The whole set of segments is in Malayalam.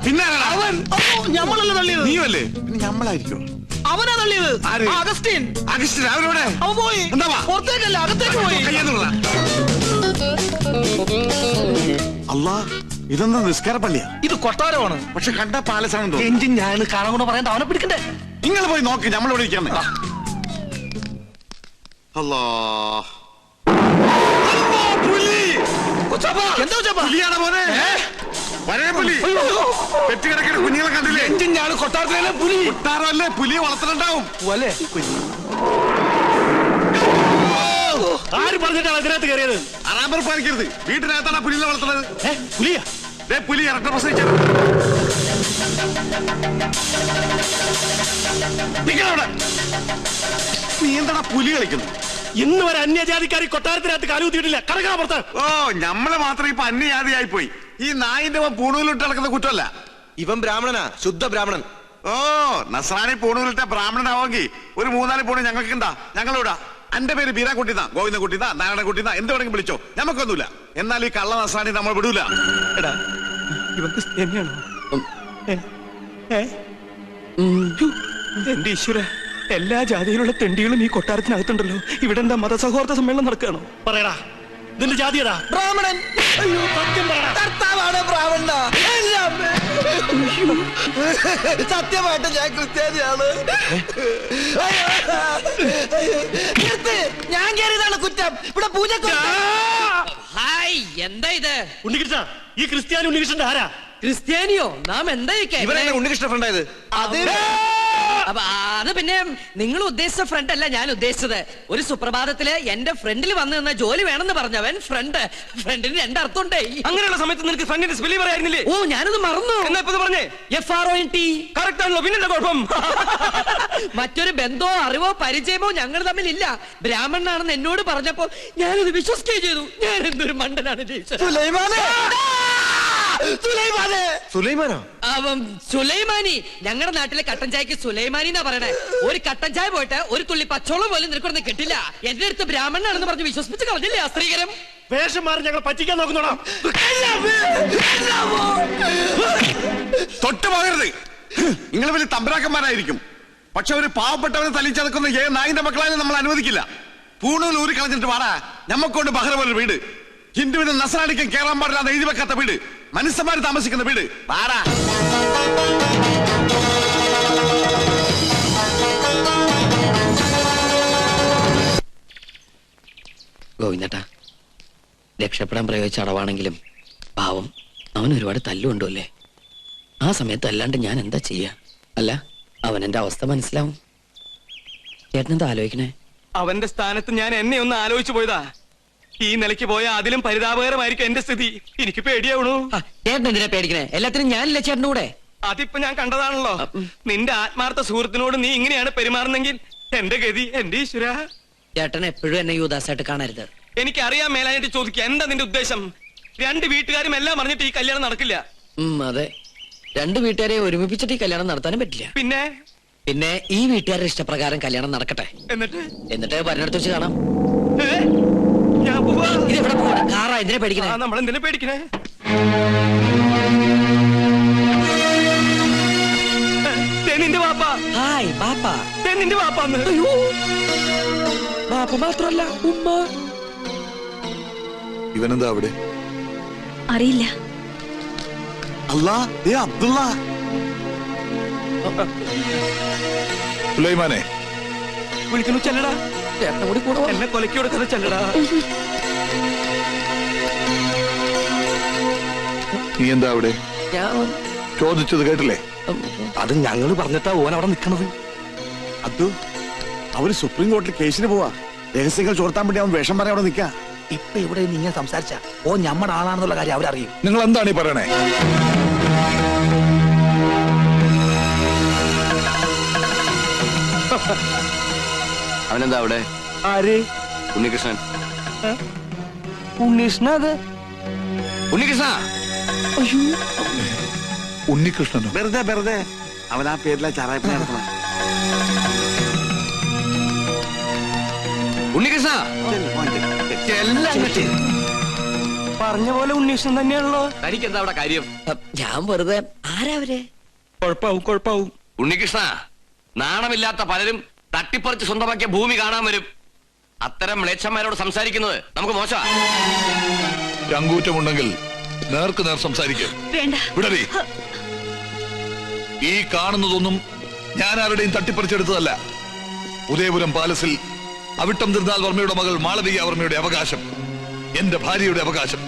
പിന്നെ ഞമ്മളല്ല തള്ളിയത്. നീയല്ലേ? പിന്നെ ഞമ്മളായിരിക്കും. അവനാ തള്ളിയത്. അഗസ്റ്റിൻ. അഗസ്റ്റിൻ അവരോടെ അവൻ പോയി. പുറത്തേക്കല്ല, അകത്തേക്ക് പോയി. അല്ലാ, ഇതെന്താ നിസ്കാര പള്ളിയാ? ഇത് കൊട്ടാരമാണ്. പക്ഷെ കണ്ട പാലസാണെന്ന് എഞ്ചിൻ ഞാൻ കാണാൻ കൊണ്ട് പറയണ്ട, അവനെ പിടിക്കണ്ടേ? നിങ്ങൾ പോയി നോക്ക്, നമ്മളിവിടെ ഇരിക്കാന്ന്. അല്ലാ, പുലിയാണ് മോനെ. പഴയ പുലി. പെറ്റുകിടക്കുന്ന കുഞ്ഞുങ്ങളെ കണ്ടില്ലേ? എഞ്ചിൻ ഞാൻ കൊട്ടാരത്തിലെ പുലി. കൊട്ടാരമല്ലേ, പുലിയെ വളർത്തുന്നുണ്ടാവും. ആര് പറഞ്ഞിട്ടാണ് അതിനകത്ത് കയറിയത്? അറാമ്പർ പാലിക്കരുത്. വീട്ടിനകത്താണ് പുലിയെ വളർത്തുന്നത്. പുലിയാ? പുലി ഇരട്ട പ്രസവിച്ചത്. നീ എന്താ പുലി കളിക്കുന്നു? ഇന്ന് വരെ അന്യജാതിക്കാരി കൊട്ടാരത്തിനകത്ത് കാലുകുത്തിയിട്ടില്ല. കടക്കാ പുറത്ത്. ഓ, നമ്മള് മാത്രം ഇപ്പൊ അന്യജാതിയായി പോയി. ഈ നായിന്റെ പൂണൂലിട്ട് നടക്കുന്ന കുറ്റമല്ല. ഇവൻ ബ്രാഹ്മണനാ, ശുദ്ധ ബ്രാഹ്മണൻ. ഓ, നസ്രാണി പൂണൂലിട്ട ബ്രാഹ്മണനാവെങ്കിൽ ഒരു 3-4 പൂണ് ഞങ്ങൾക്ക് എന്താ? ഞങ്ങളിവിടാ. എന്റെ പേര് ബീരാക്കുട്ടിന്നാ, ഗോവിന്ദൻകുട്ടിന്നാ, നാരായണൻകുട്ടിന്നാ, എന്ത് വേണമെങ്കിൽ വിളിച്ചോ, ഞമ്മക്കൊന്നുമില്ല. എന്നാൽ ഈ കള്ള നസ്രാണി നമ്മൾ വിടൂല. എടാ, ഇവൻ ക്രിസ്ത്യാനിയാണോ? എന്റെ ഈശ്വര, എല്ലാ ജാതിയിലുള്ള തെണ്ടികളും ഈ കൊട്ടാരത്തിനകത്തുണ്ടല്ലോ. ഇവിടെ എന്താ മതസൗഹാർദ്ദ സമ്മേളനം നടക്കുകയാണോ? പറയടാ, ഇതിന്റെ ജാതിയടാ? ബ്രാഹ്മണൻ. അയ്യോ, സത്യം പറയടാ. കർത്താവാണ് ബ്രാഹ്മണ. സത്യമായിട്ട് ഞാൻ ക്രിസ്ത്യാനിയാണ്. ഞാൻ കയറിയതാണ് കുറ്റം. ഇവിടെ പൂജ. ഹായ്, എന്താ ഇത്? ഉണ്ണികൃഷ്ണ, ഈ ക്രിസ്ത്യാനി ഉണ്ണികൃഷ്ണന്റെ ആരാ? ക്രിസ്ത്യാനിയോ? നാം എന്താ ഇവരെന്നെ ഉണ്ണികൃഷ്ണ ഫ്രണ്ടായത്? അത് പിന്നെ നിങ്ങൾ ഉദ്ദേശിച്ച ഫ്രണ്ട് അല്ല ഞാൻ ഉദ്ദേശിച്ചത്. ഒരു സുപ്രഭാതത്തില് എന്റെ ഫ്രണ്ടിൽ വന്നു നിന്ന ജോലി വേണമെന്ന് പറഞ്ഞവൻ ഫ്രണ്ടിന് 2 അർത്ഥമുണ്ടേ. അങ്ങനെയുള്ള സമയത്ത് നിനക്ക് ഫ്രണ്ടിന്റെ സ്പെല്ലിംഗ് പറയായിരുന്നില്ലേ? ഓ, ഞാനത് മറന്നു. എന്നാ ഇപ്പൊ പറഞ്ഞേ? FRONT. കറക്റ്റ് ആണല്ലോ, പിന്നെന്താ കുഴപ്പം? മറ്റൊരു ബന്ധമോ അറിവോ പരിചയമോ ഞങ്ങൾ തമ്മിൽ ഇല്ല. ബ്രാഹ്മണനാണെന്ന് എന്നോട് പറഞ്ഞപ്പോ ഞാനത് വിശ്വസിക്കുകയും ചെയ്തു. ഞാൻ എന്തൊരു മണ്ടനാണ് ജയിച്ചത്. സുലൈമാനി. ഞങ്ങളുടെ നാട്ടിലെ കട്ടൻ ചായക്ക് സുലൈമാനി എന്നാ പറയണേ. ഒരു കട്ടൻ ചായ പോയിട്ട് ഒരു തുള്ളി പച്ചോളം പോലും നിനക്കൊന്നും കിട്ടില്ല. എന്റെ അടുത്ത് ബ്രാഹ്മണനാണെന്ന് പറഞ്ഞ് വിശ്വസിപ്പിച്ച് കളഞ്ഞില്ലേ ആ സ്ത്രീകരം? വേഷം മാറി ഞങ്ങൾ പറ്റിക്കാൻ നോക്കുന്നോടാ. തൊട്ട് പോകരുത്. നിങ്ങൾ വലിയ തമ്പരാക്കന്മാരായിരിക്കും. പക്ഷെ ഒരു പാവപ്പെട്ടവനെ തല്ലിച്ചടക്കുന്ന നായിന്റെ മക്കളായാലും നമ്മൾ അനുവദിക്കില്ല. പൂണൂൽ ഊരി കളഞ്ഞിട്ട് വാടാ. ഞമ്മക്കൊണ്ട് ബഹ്റ പോലെ വീട്. ഹിന്ദുവിന് നസ്രാണിക്കും കേറാൻ പാടില്ലാതെ എഴുതി വെക്കാത്ത വീട്, മനുഷ്യന്മാര് താമസിക്കുന്ന വീട്. വാടാ. ഗോവിന്ദേട്ടാ, രക്ഷപ്പെടാൻ പ്രയോഗിച്ച അടവാണെങ്കിലും പാവം അവൻ ഒരുപാട് തല്ലുകൊണ്ടുമല്ലേ. ആ സമയത്ത് അല്ലാണ്ട് ഞാൻ എന്താ ചെയ്യാ? അല്ല, അവൻ എന്റെ അവസ്ഥ മനസ്സിലാവും. ചേട്ടനെന്താ ആലോചിക്കണേ? അവന്റെ സ്ഥാനത്ത് ഞാൻ എന്നെ ഒന്ന് ആലോചിച്ചു പോയതാ. ഈ നിലയ്ക്ക് പോയാൽ അതിലും പരിതാപകരമായിരിക്കും എന്റെ സ്ഥിതി. എനിക്ക് പേടിയാവണു. ചേട്ടൻ എന്തിനാ പേടിക്കണേ? എല്ലാത്തിനും ഞാനില്ല ചേട്ടൻ്റെ കൂടെ. അതിപ്പോ ഞാൻ കണ്ടതാണല്ലോ. നിന്റെ ആത്മാർത്ഥ സുഹൃത്തിനോട് നീ ഇങ്ങനെയാണ് പെരുമാറുന്നെങ്കിൽ എന്റെ ഗതി, എന്റെ ഈശ്വര. ചേട്ടൻ എപ്പോഴും എന്നെ യുവദാസായിട്ട് കാണരുത്. എനിക്കറിയാൻ മേലായിട്ട് ചോദിക്കുക, എന്താ നിന്റെ ഉദ്ദേശം? 2 വീട്ടുകാരും എല്ലാം പറഞ്ഞിട്ട് ഈ കല്യാണം നടക്കില്ല. അതെ, 2 വീട്ടുകാരെ ഒരുമിപ്പിച്ചിട്ട് ഈ കല്യാണം നടത്താനും പറ്റില്ല. പിന്നെ ഈ വീട്ടുകാരുടെ ഇഷ്ടപ്രകാരം കല്യാണം നടക്കട്ടെ. എന്നിട്ട് വരണടുത്ത് വെച്ച് കാണാം. ഇതെവിടെ പോവാ? കാറാ? എന്തിനാ പേടിക്കണേ? നമ്മളെന്തിനാ പേടിക്കണേ? നിന്റെ വാപ്പ. ഹായ് പാപ്പ. നിന്റെ വാപ്പാന്ന്. പാപ്പ മാത്രല്ല, ഉമ്മ. ഇവനെന്താ അവിടെ? അറിയില്ല. അബ്ദുള്ള. സുലൈമാനെ വിളിക്കുന്നു. ചെല്ലടാ. ചേട്ടൻ കൂടി കൂടെ എന്നെ കൊലക്കി കൊടുക്കാതെ ചെല്ലടാ. നീ എന്താ അവിടെ? ഞാൻ ചോദിച്ചത് കേട്ടില്ലേ? അത് ഞങ്ങള് പറഞ്ഞിട്ടാ ഓൻ അവിടെ നിക്കണത്. അവര് സുപ്രീം കോടതിയിൽ കേസിന് പോവാ. രഹസ്യങ്ങൾ ചോർത്താൻ വേണ്ടി അവൻ വേഷം പറയാൻ അവിടെ നിൽക്കാ. ഇപ്പൊ ഇവിടെ നിങ്ങൾ സംസാരിച്ച ഓ ഞമ്മടെ ആളാണെന്നുള്ള കാര്യം അവരറിയും. നിങ്ങൾ എന്താണ് ഈ പറയണേ? അവനെന്താ അവിടെ? ആര്? ഉണ്ണികൃഷ്ണൻ. ഉണ്ണികൃഷ്ണ? അത് ഉണ്ണികൃഷ്ണ. ഉണ്ണികൃഷ്ണനോ? വെറുതെ അവൻ ആ പേരിലെ ചാറായ്പ നടത്തണം. ഉണ്ണികൃഷ്ണ. പറഞ്ഞ പോലെ ഉണ്ണീഷൻ തന്നെയാണല്ലോ. തനിക്ക് എന്താ അവിടെ കാര്യം? ഞാൻ വെറുതെ ആരാവരെ കുഴപ്പാവും. ഉണ്ണികൃഷ്ണ, നാണമില്ലാത്ത പലരും തട്ടിപ്പറിച്ച് സ്വന്തമാക്കിയ ഭൂമി കാണാൻ വരും. അത്തരം മ്ലേച്ഛന്മാരോട് സംസാരിക്കുന്നത് നമുക്ക് മോശമാ. ചങ്കൂറ്റമുണ്ടെങ്കിൽ നേർക്ക് നേർ സംസാരിക്കും. വേണ്ട. വിടറി. ഈ കാണുന്നതൊന്നും ഞാൻ ആരുടെയും തട്ടിപ്പറിച്ചെടുത്തതല്ല. ഉദയപുരം പാലസിൽ അവിട്ടം തിരുനാൾ വർമ്മയുടെ മകൾ മാളവിക വർമ്മയുടെ അവകാശം, എന്റെ ഭാര്യയുടെ അവകാശം.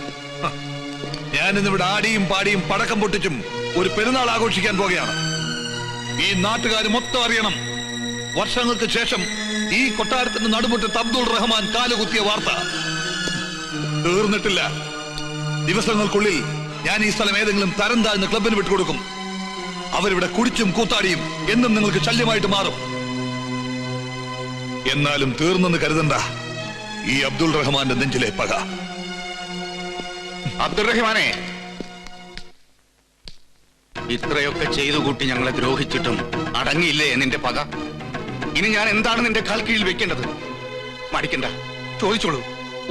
ഞാൻ ഇന്നിവിടെ ആടിയും പാടിയും പടക്കം പൊട്ടിച്ചും ഒരു പെരുന്നാൾ ആഘോഷിക്കാൻ പോകുകയാണ്. ഈ നാട്ടുകാർ മൊത്തം അറിയണം, വർഷങ്ങൾക്ക് ശേഷം ഈ കൊട്ടാരത്തിന്റെ നടുമുറ്റത്ത് അബ്ദുൾ റഹ്മാൻ കാലുകുത്തിയ വാർത്ത. തീർന്നിട്ടില്ല. ദിവസങ്ങൾക്കുള്ളിൽ ഞാൻ ഈ സ്ഥലം ഏതെങ്കിലും തരം താഴ്ന്ന ക്ലബിന് വിട്ടുകൊടുക്കും. അവരിവിടെ കുടിച്ചും കൂത്താടിയും എന്നും നിങ്ങൾക്ക് ശല്യമായിട്ട് മാറും. എന്നാലും തീർന്നെന്ന് കരുതണ്ട ഈ അബ്ദുൾ റഹ്മാന്റെ നെഞ്ചിലെ പക. അബ്ദുൾ റഹ്മാനെ, ഇത്രയൊക്കെ ചെയ്തു കൂട്ടി ഞങ്ങളെ ദ്രോഹിച്ചിട്ടും അടങ്ങിയില്ലേ നിന്റെ പക? ഇനി ഞാൻ എന്താണ് നിന്റെ കാൽ കീഴിൽ വെക്കേണ്ടത്? മടിക്കണ്ട, ചോദിച്ചോളൂ.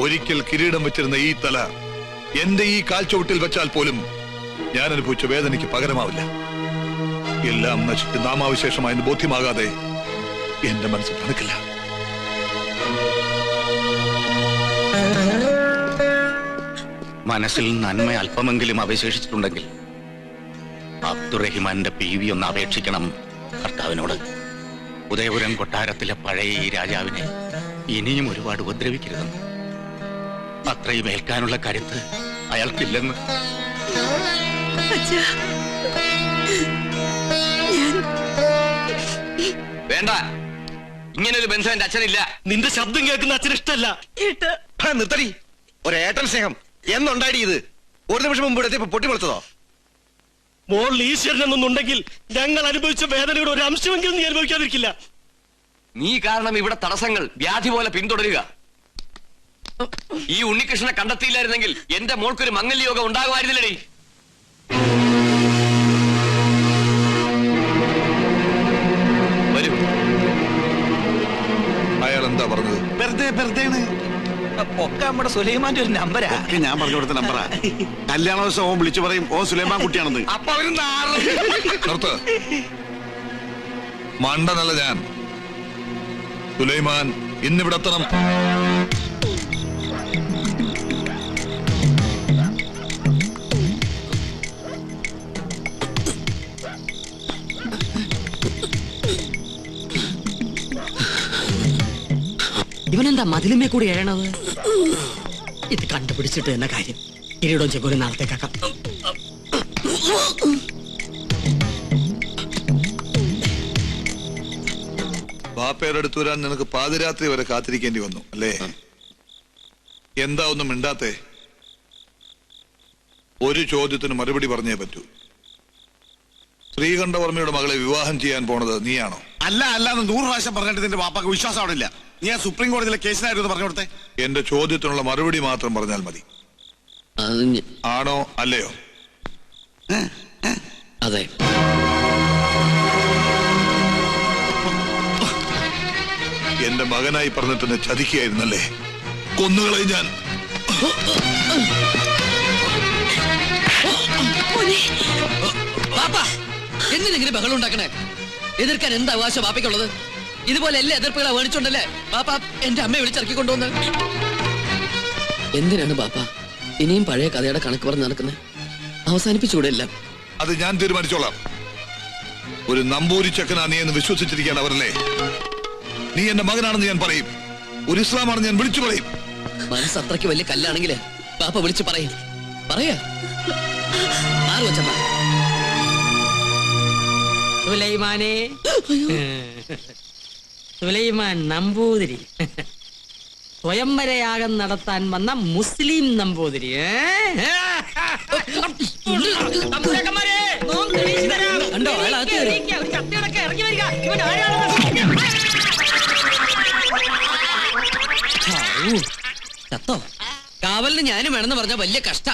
ഒരിക്കൽ കിരീടം വെച്ചിരുന്ന ഈ തല എന്റെ ഈ കാൽച്ചുവട്ടിൽ വെച്ചാൽ പോലും ഞാൻ അനുഭവിച്ച വേദനയ്ക്ക് പകരമാവില്ല. എല്ലാം നശിച്ച് നാമാവിശേഷമായെന്ന് ബോധ്യമാകാതെ എന്റെ മനസ്സ് തണുക്കില്ല. മനസ്സിൽ നന്മ അല്പമെങ്കിലും അവശേഷിച്ചിട്ടുണ്ടെങ്കിൽ അബ്ദുറഹിമാന്റെ PV ഒന്ന് അപേക്ഷിക്കണം കർത്താവിനോട്. ഉദയപുരം കൊട്ടാരത്തിലെ പഴയ ഈ രാജാവിനെ ഇനിയും ഒരുപാട് ഉപദ്രവിക്കരുതെന്ന്. അത്രയും ഏൽക്കാനുള്ള കരുത്ത് അയാൾക്കില്ലെന്ന്. അച്ഛാ, വേണ്ട, ഇങ്ങനൊരു ബന്ധം എന്റെ അച്ഛനില്ല. നിന്റെ ശബ്ദം കേൾക്കുന്ന അച്ഛന് ഇഷ്ടമല്ല. നിർത്തടി. ഒരേട്ടൻ സ്നേഹം എന്നുണ്ടായി ഇത്? ഒരു നിമിഷം മുമ്പ് ഇവിടെ പൊട്ടിപ്പൊളിച്ചതോ? മോൾ ഈശ്വരൻ എന്നൊന്നുണ്ടെങ്കിൽ ഞങ്ങൾ അനുഭവിച്ച വേദനയുടെ ഒരു അംശമെങ്കിലും നീ അനുഭവിക്കാതിരിക്കില്ല. നീ കാരണം ഇവിടെ തടസ്സങ്ങൾ വ്യാധി പോലെ പിന്തുടരുക. ഈ ഉണ്ണികൃഷ്ണനെ കണ്ടെത്തിയില്ലായിരുന്നെങ്കിൽ എന്റെ മോൾക്കൊരു മംഗല്യോഗം ഉണ്ടാകുമായിരുന്നില്ലടി. വരൂ. അയാൾ എന്താ പറഞ്ഞത്? വെറുതെ ഒക്കെ നമ്മുടെ സുലൈമാന്റെ ഒരു നമ്പരാ. ഞാൻ പറഞ്ഞു കൊടുത്ത നമ്പറാ. കല്യാണ ദിവസം ഓൻ വിളിച്ചു പറയും ഓ സുലൈമാൻ കുട്ടിയാണെന്ന്. അപ്പൊ അവര് നിർത്ത്. മണ്ടനല്ല ഞാൻ. സുലൈമാൻ ഇന്നിവിടെ എത്തണം. ഇവനെന്താ മതിലുമേ കൂടി എഴണത്? ഇത് കണ്ടുപിടിച്ചിട്ട് എന്ന കാര്യം. കിരീടവും ചെങ്കോലും നാളത്തേക്കാക്കാം. ബാപ്പയുടെ അടുത്ത് വരാൻ നിനക്ക് പാതിരാത്രി വരെ കാത്തിരിക്കേണ്ടി വന്നു അല്ലേ? എന്താ ഒന്നും മിണ്ടാത്തെ? ഒരു ചോദ്യത്തിന് മറുപടി പറഞ്ഞേ പറ്റൂ. ശ്രീകണ്ഠവർമ്മയുടെ മകളെ വിവാഹം ചെയ്യാൻ പോണത് നീയാണോ? അല്ലാന്ന് 100 പ്രാവശ്യം പറഞ്ഞിട്ട് നിന്റെ വാപ്പാക്ക് വിശ്വാസം അവിടെ ഇല്ല. നീ ആ സുപ്രീം കോടതിയിലെ കേസിനായിരുന്നു പറഞ്ഞു കൊടുത്തേ. എന്റെ ചോദ്യത്തിനുള്ള മറുപടി മാത്രം പറഞ്ഞാൽ മതി. ആണോ അല്ലയോ? അതെ. എന്റെ മകനായി പറഞ്ഞിട്ട് എന്നെ ചതിക്കുകയായിരുന്നല്ലേ? കൊന്നുകളെ ഞാൻ. എന്തിനെങ്കിലും ബഹളം ഉണ്ടാക്കണേ? എതിർക്കാൻ എന്താ അവകാശം ബാപ്പയ്ക്കുള്ളത്? ഇതുപോലെ എല്ലാ എതിർപ്പുകളെ വേണിച്ചുണ്ടല്ലേ ബാപ്പ എന്റെ അമ്മയെ വിളിച്ചിറക്കിക്കൊണ്ടുവന്ന്? എന്തിനാണ് ബാപ്പ ഇനിയും പഴയ കഥയുടെ കണക്ക് പറഞ്ഞ് നടക്കുന്നത്? അവസാനിപ്പിച്ചൂടെ എല്ലാം? അത് ഞാൻ തീരുമാനിച്ചോളാം. ഒരു നമ്പൂരി ചെക്കനാ നീ എന്ന് വിശ്വസിച്ചിരിക്കുകയാണ് അവരല്ലേ? നീ എന്റെ മകനാണെന്ന് ഞാൻ പറയും. ഒരു ഇസ്ലാമാണെന്ന് ഞാൻ വിളിച്ചു പറയും. മനസ്സ് അത്രയ്ക്ക് വലിയ കല്ലാണെങ്കിൽ ബാപ്പ വിളിച്ചു പറയും. പറയാ സുലൈമാനെ, സുലൈമാൻ നമ്പൂതിരി, സ്വയംവരയാഗം നടത്താൻ വന്ന മുസ്ലിം നമ്പൂതിരി. കണ്ടോ ഇറങ്ങി വരിക. ചത്തോ? കാവലിന് ഞാനും വേണമെന്ന് പറഞ്ഞ വലിയ കഷ്ട.